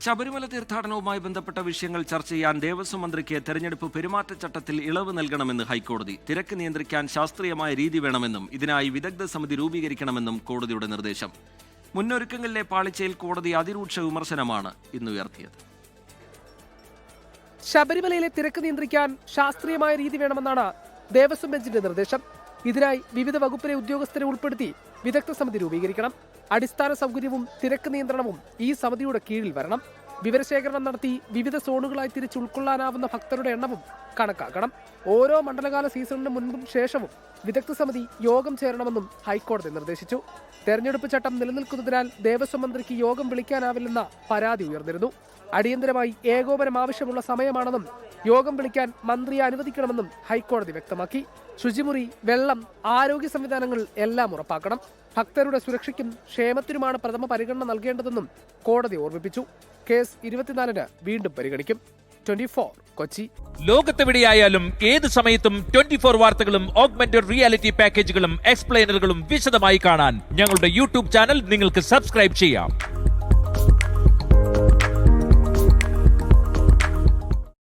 ശബരിമല തീർത്ഥാടനവുമായി ബന്ധപ്പെട്ട വിഷയങ്ങൾ ചർച്ച ചെയ്യാൻ ദേവസ്വം മന്ത്രിക്ക് തെരഞ്ഞെടുപ്പ് പെരുമാറ്റച്ചട്ടത്തിൽ ഇളവ് നൽകണമെന്ന് ഹൈക്കോടതി. തിരക്ക് നിയന്ത്രിക്കാൻ ശാസ്ത്രീയമായ രീതി വേണമെന്നും ഇതിനായി വിദഗ്ധ സമിതി രൂപീകരിക്കണമെന്നും കോടതിയുടെ നിർദ്ദേശം. മുന്നൊരുക്കങ്ങളിലെ പാളിച്ചയിൽ കോടതി അതിരൂക്ഷ വിമർശനമാണ് ഇന്നുയർത്തിയത്. ശബരിമലയിലെ തിരക്ക് നിയന്ത്രിക്കാൻ ശാസ്ത്രീയമായ രീതി വേണമെന്നാണ് ദേവസ്വം ബെഞ്ചിന്റെ നിർദ്ദേശം. ഇതിനായി വിവിധ വകുപ്പിലെ ഉദ്യോഗസ്ഥരെ ഉൾപ്പെടുത്തി വിദഗ്ധ സമിതി രൂപീകരിക്കണം. അടിസ്ഥാന സൗകര്യവും തിരക്ക് നിയന്ത്രണവും ഈ സമിതിയുടെ കീഴിൽ വരണം. വിവരശേഖരണം നടത്തി വിവിധ സോണുകളായി തിരിച്ച് ഉൾക്കൊള്ളാനാവുന്ന ഭക്തരുടെ എണ്ണവും കണക്കാക്കണം. ഓരോ മണ്ഡലകാല സീസണിന് മുൻപും ശേഷവും വിദഗ്ധ സമിതി യോഗം ചേരണമെന്നും ഹൈക്കോടതി നിർദ്ദേശിച്ചു. തെരഞ്ഞെടുപ്പ് ചട്ടം നിലനിൽക്കുന്നതിനാൽ ദേവസ്വം മന്ത്രിക്ക് യോഗം വിളിക്കാനാവില്ലെന്ന പരാതി ഉയർന്നിരുന്നു. അടിയന്തരമായി ഏകോപനം ആവശ്യമുള്ള സമയമാണെന്നും യോഗം വിളിക്കാൻ മന്ത്രിയെ അനുവദിക്കണമെന്നും ഹൈക്കോടതി വ്യക്തമാക്കി. ശുചിമുറി, വെള്ളം, ആരോഗ്യ സംവിധാനങ്ങൾ എല്ലാം ഉറപ്പാക്കണം. ഭക്തരുടെ സുരക്ഷയ്ക്കും ക്ഷേമത്തിനുമാണ് പ്രഥമ പരിഗണന നൽകേണ്ടതെന്നും കോടതി ഓർമ്മിപ്പിച്ചു. കേസ് 24-ന് വീണ്ടും പരിഗണിക്കും. 24 കൊച്ചി. ലോകത്തെവിടെയായാലും ഏത് സമയത്തും 24 വാർത്തകളും ഓഗ്മെന്റഡ് റിയാലിറ്റി പാക്കേജുകളും എക്സ്പ്ലെയിനറുകളും വിശദമായി കാണാൻ ഞങ്ങളുടെ യൂട്യൂബ് ചാനൽ നിങ്ങൾക്ക് സബ്സ്ക്രൈബ് ചെയ്യാം.